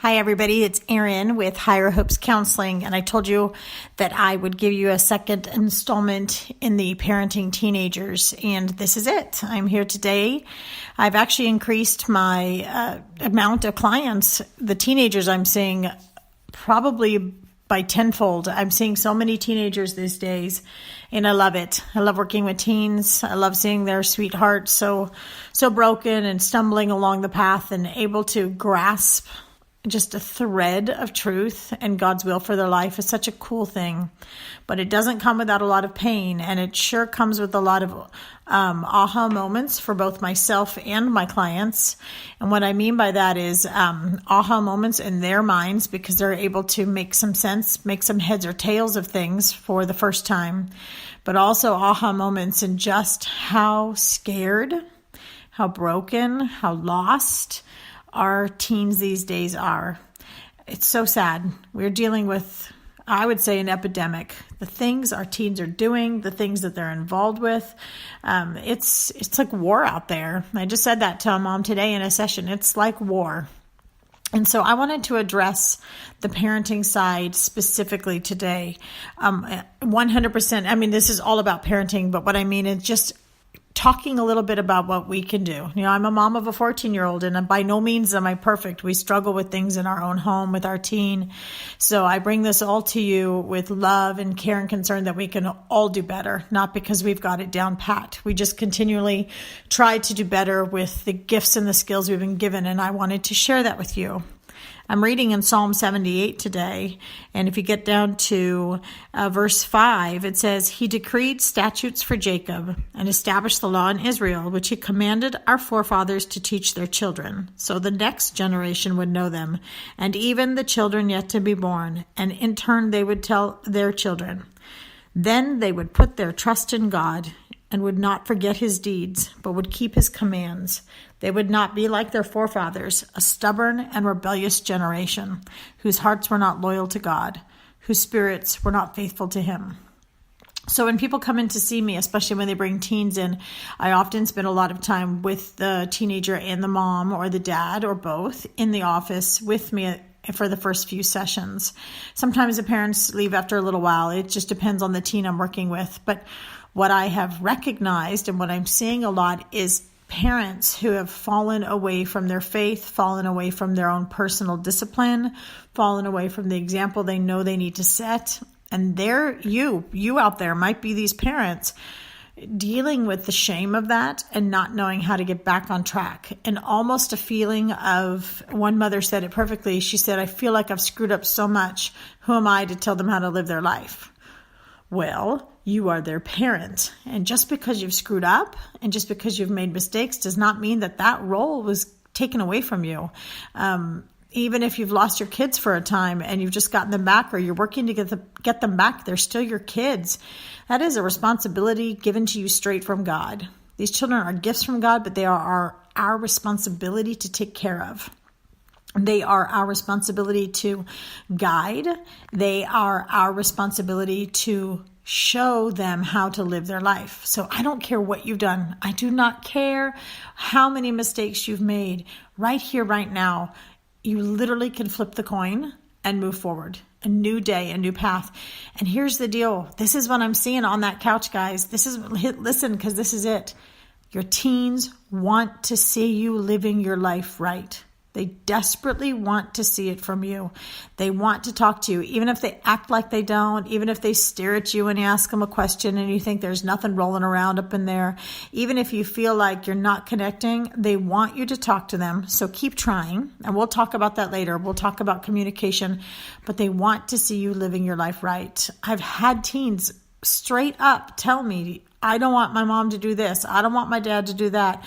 Hi, everybody. It's Erin with Higher Hopes Counseling, and I told you that I would give you a second installment in the parenting teenagers, and this is it. I'm here today. I've actually increased my amount of clients. The teenagers I'm seeing probably by tenfold. I'm seeing so many teenagers these days, and I love it. I love working with teens. I love seeing their sweethearts so broken and stumbling along the path and able to grasp just a thread of truth and God's will for their life is such a cool thing. But it doesn't come without a lot of pain, and it sure comes with a lot of aha moments for both myself and my clients. And what I mean by that is aha moments in their minds, because they're able to make some sense, make some heads or tails of things for the first time, but also aha moments in just how scared, how broken, how lost our teens these days are. It's so sad. We're dealing with, I would say, an epidemic. The things our teens are doing, the things that they're involved with, it's like war out there. I just said that to a mom today in a session. It's like war. And so I wanted to address the parenting side specifically today. 100%. I mean, this is all about parenting, but what I mean is just talking a little bit about what we can do. You know, I'm a mom of a 14-year-old, and by no means am I perfect. We struggle with things in our own home with our teen. So I bring this all to you with love and care and concern that we can all do better, not because we've got it down pat. We just continually try to do better with the gifts and the skills we've been given, and I wanted to share that with you. I'm reading in Psalm 78 today, and if you get down to verse 5, it says, He decreed statutes for Jacob and established the law in Israel, which He commanded our forefathers to teach their children, so the next generation would know them, and even the children yet to be born, and in turn they would tell their children. Then they would put their trust in God and would not forget His deeds, but would keep His commands. They would not be like their forefathers, a stubborn and rebellious generation, whose hearts were not loyal to God, whose spirits were not faithful to Him. So when people come in to see me, especially when they bring teens in, I often spend a lot of time with the teenager and the mom or the dad or both in the office with me for the first few sessions. Sometimes the parents leave after a little while. It just depends on the teen I'm working with. But what I have recognized and what I'm seeing a lot is parents who have fallen away from their faith, fallen away from their own personal discipline, fallen away from the example they know they need to set. And you out there might be these parents dealing with the shame of that and not knowing how to get back on track. And almost a feeling of, one mother said it perfectly. She said, I feel like I've screwed up so much. Who am I to tell them how to live their life? Well, you are their parent. And just because you've screwed up and just because you've made mistakes does not mean that that role was taken away from you. Even if you've lost your kids for a time and you've just gotten them back, or you're working to get them back, they're still your kids. That is a responsibility given to you straight from God. These children are gifts from God, but they are our responsibility to take care of. They are our responsibility to guide. They are our responsibility to show them how to live their life. So I don't care what you've done. I do not care how many mistakes you've made. Right here, right now, you literally can flip the coin and move forward. A new day, a new path. And here's the deal. This is what I'm seeing on that couch, guys. Listen, because this is it. Your teens want to see you living your life right. They desperately want to see it from you. They want to talk to you, even if they act like they don't, even if they stare at you when you ask them a question and you think there's nothing rolling around up in there. Even if you feel like you're not connecting, they want you to talk to them. So keep trying, and we'll talk about that later. We'll talk about communication, but they want to see you living your life right. I've had teens straight up tell me, I don't want my mom to do this. I don't want my dad to do that.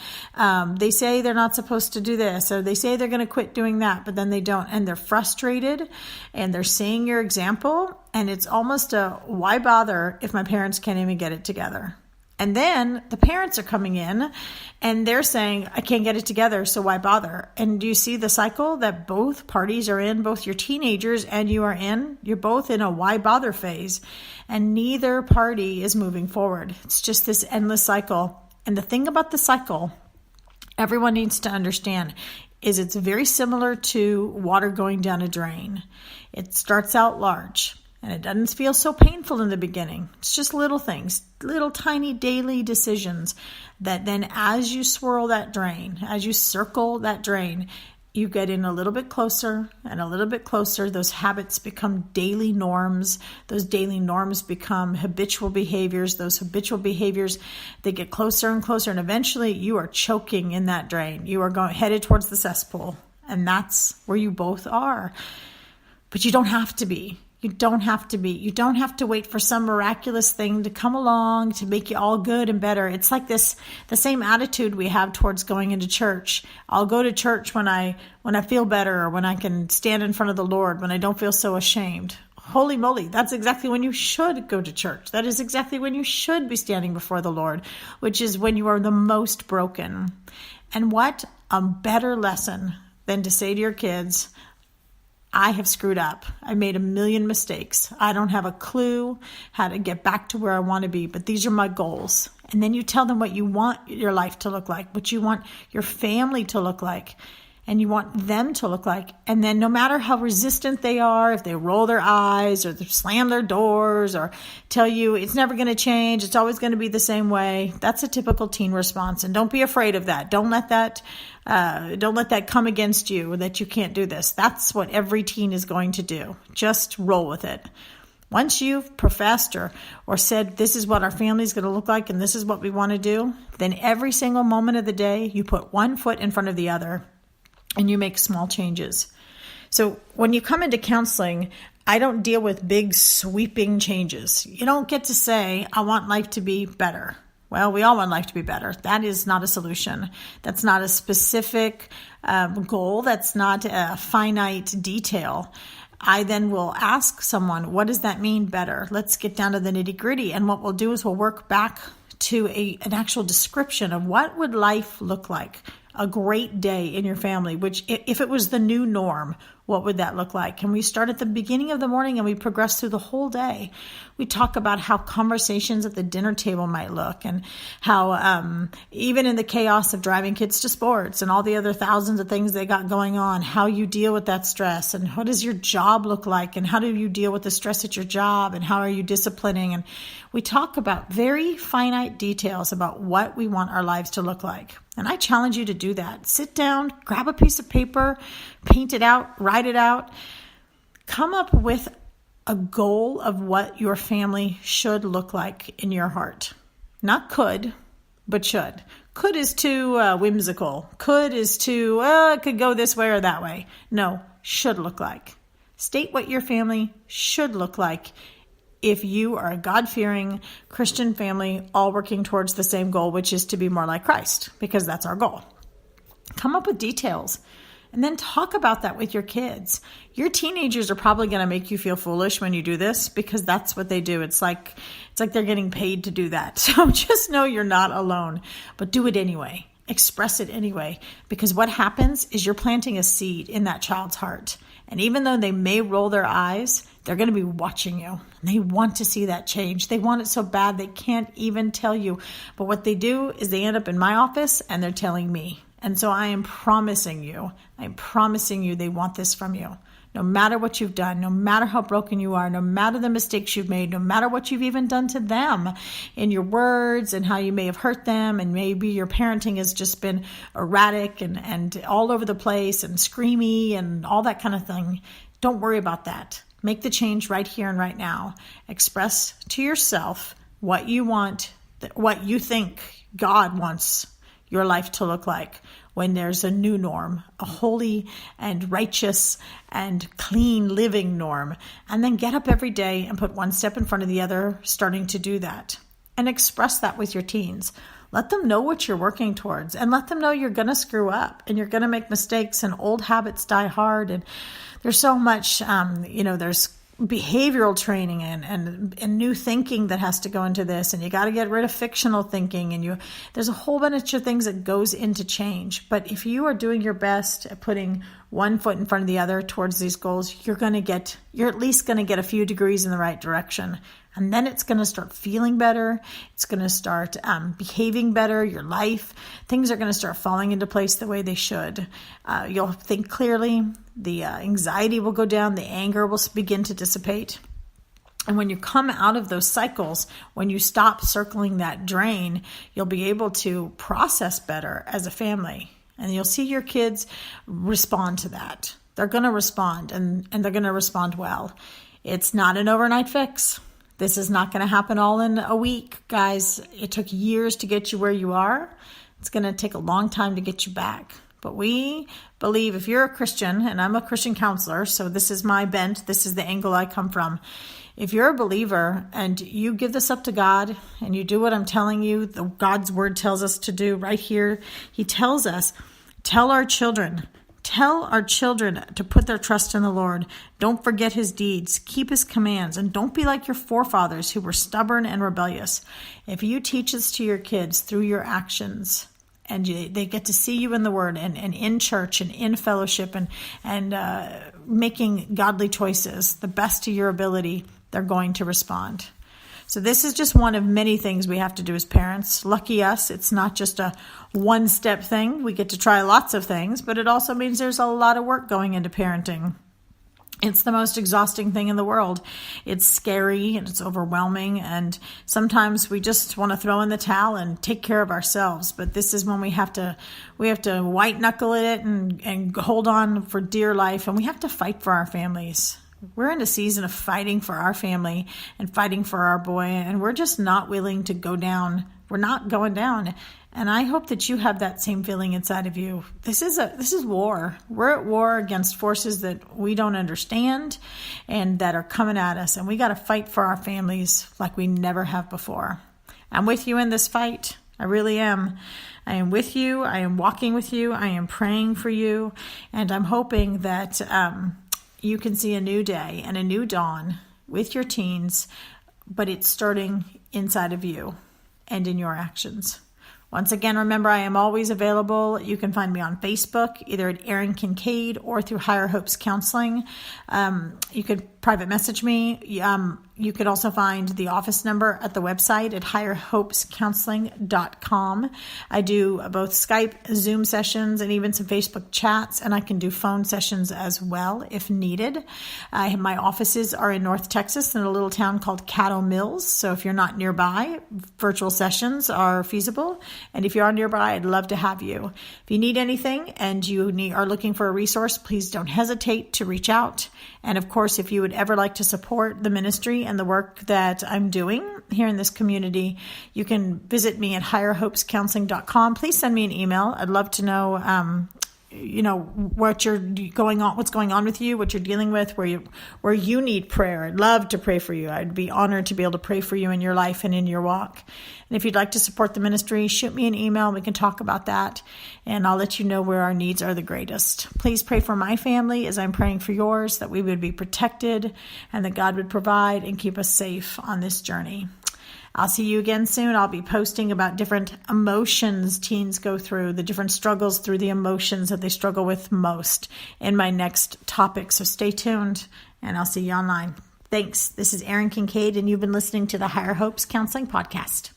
They say they're not supposed to do this, or they say they're going to quit doing that, but then they don't. And they're frustrated, and they're seeing your example. And it's almost a, why bother if my parents can't even get it together? And then the parents are coming in and they're saying, I can't get it together, so why bother? And do you see the cycle that both parties are in, both your teenagers and you are in? You're both in a why bother phase, and neither party is moving forward. It's just this endless cycle. And the thing about the cycle, everyone needs to understand, is it's very similar to water going down a drain. It starts out large, and it doesn't feel so painful in the beginning. It's just little things, little tiny daily decisions that then as you swirl that drain, as you circle that drain, you get in a little bit closer and a little bit closer. Those habits become daily norms. Those daily norms become habitual behaviors. Those habitual behaviors, they get closer and closer. And eventually you are choking in that drain. You are headed towards the cesspool. And that's where you both are. But you don't have to be. You don't have to be. You don't have to wait for some miraculous thing to come along to make you all good and better. It's like the same attitude we have towards going into church. I'll go to church when I feel better, or when I can stand in front of the Lord, when I don't feel so ashamed. Holy moly, that's exactly when you should go to church. That is exactly when you should be standing before the Lord, which is when you are the most broken. And what a better lesson than to say to your kids, I have screwed up. I made a million mistakes. I don't have a clue how to get back to where I want to be, but these are my goals. And then you tell them what you want your life to look like, what you want your family to look like, and you want them to look like. And then no matter how resistant they are, if they roll their eyes or they slam their doors or tell you it's never going to change, it's always going to be the same way, that's a typical teen response. And don't be afraid of that. Don't let that come against you, that you can't do this. That's what every teen is going to do. Just roll with it. Once you've professed or said, this is what our family is going to look like and this is what we want to do, then every single moment of the day, you put one foot in front of the other and you make small changes. So when you come into counseling, I don't deal with big sweeping changes. You don't get to say, I want life to be better. Well, we all want life to be better. That is not a solution. That's not a specific goal. That's not a finite detail. I then will ask someone, what does that mean better? Let's get down to the nitty gritty. And what we'll do is we'll work back to an actual description of what would life look like, a great day in your family, which if it was the new norm, what would that look like? And we start at the beginning of the morning and we progress through the whole day. We talk about how conversations at the dinner table might look, and how even in the chaos of driving kids to sports and all the other thousands of things they got going on, how you deal with that stress, and what does your job look like, and how do you deal with the stress at your job, and how are you disciplining? And we talk about very finite details about what we want our lives to look like. And I challenge you to do that. Sit down, grab a piece of paper, paint it out, write it out. Come up with a goal of what your family should look like in your heart. Not could, but should. Could is too whimsical. Could is too, it could go this way or that way. No, should look like. State what your family should look like if you are a God-fearing Christian family all working towards the same goal, which is to be more like Christ, because that's our goal. Come up with details and then talk about that with your kids. Your teenagers are probably going to make you feel foolish when you do this, because that's what they do. It's like they're getting paid to do that. So just know you're not alone, but do it anyway. Express it anyway, because what happens is you're planting a seed in that child's heart. And even though they may roll their eyes, they're going to be watching you. And they want to see that change. They want it so bad they can't even tell you. But what they do is they end up in my office and they're telling me. And so I am promising you they want this from you. No matter what you've done, no matter how broken you are, no matter the mistakes you've made, no matter what you've even done to them in your words and how you may have hurt them, and maybe your parenting has just been erratic and all over the place and screamy and all that kind of thing. Don't worry about that. Make the change right here and right now. Express to yourself what you want, what you think God wants your life to look like when there's a new norm, a holy and righteous and clean living norm. And then get up every day and put one step in front of the other, starting to do that. And express that with your teens. Let them know what you're working towards, and let them know you're going to screw up and you're going to make mistakes, and old habits die hard. And there's so much, there's behavioral training and new thinking that has to go into this, and you got to get rid of fictional thinking, and there's a whole bunch of things that goes into change. But if you are doing your best at putting one foot in front of the other towards these goals, you're at least going to get a few degrees in the right direction. And then it's going to start feeling better. It's going to start behaving better. Your life, things are going to start falling into place the way they should. You'll think clearly. The anxiety will go down. The anger will begin to dissipate. And when you come out of those cycles, when you stop circling that drain, you'll be able to process better as a family. And you'll see your kids respond to that. They're going to respond, and they're going to respond well. It's not an overnight fix. This is not going to happen all in a week, guys. It took years to get you where you are. It's going to take a long time to get you back. But we believe if you're a Christian, and I'm a Christian counselor, so this is my bent, this is the angle I come from. If you're a believer and you give this up to God and you do what I'm telling you, God's word tells us to do right here. He tells us, tell our children to put their trust in the Lord. Don't forget his deeds. Keep his commands. And don't be like your forefathers who were stubborn and rebellious. If you teach this to your kids through your actions, and they get to see you in the word and in church and in fellowship and making godly choices, the best to your ability, they're going to respond. So this is just one of many things we have to do as parents. Lucky us, it's not just a one-step thing. We get to try lots of things, but it also means there's a lot of work going into parenting. It's the most exhausting thing in the world. It's scary and it's overwhelming, and sometimes we just want to throw in the towel and take care of ourselves. But this is when we have to white knuckle it and hold on for dear life, and we have to fight for our families. We're in a season of fighting for our family and fighting for our boy, and we're just not willing to go down. We're not going down. And I hope that you have that same feeling inside of you. This is war. We're at war against forces that we don't understand and that are coming at us. And we got to fight for our families like we never have before. I'm with you in this fight. I really am. I am with you. I am walking with you. I am praying for you. And I'm hoping that you can see a new day and a new dawn with your teens, but it's starting inside of you and in your actions. Once again, remember, I am always available. You can find me on Facebook, either at Erin Kincaid or through Higher Hopes Counseling. You could private message me. You could also find the office number at the website at higherhopescounseling.com. I do both Skype, Zoom sessions, and even some Facebook chats, and I can do phone sessions as well if needed. My offices are in North Texas in a little town called Caddo Mills, so if you're not nearby, virtual sessions are feasible. And if you are nearby, I'd love to have you. If you need anything and you are looking for a resource, please don't hesitate to reach out. And of course, if you would ever like to support the ministry and the work that I'm doing here in this community, you can visit me at higherhopescounseling.com. Please send me an email. I'd love to know what's going on with you, what you're dealing with, where you need prayer. I'd love to pray for you. I'd be honored to be able to pray for you in your life and in your walk. And if you'd like to support the ministry, shoot me an email. We can talk about that, and I'll let you know where our needs are the greatest. Please pray for my family as I'm praying for yours, that we would be protected and that God would provide and keep us safe on this journey. I'll see you again soon. I'll be posting about different emotions teens go through, the different struggles through the emotions that they struggle with most in my next topic. So stay tuned, and I'll see you online. Thanks. This is Erin Kincaid, and you've been listening to the Higher Hopes Counseling Podcast.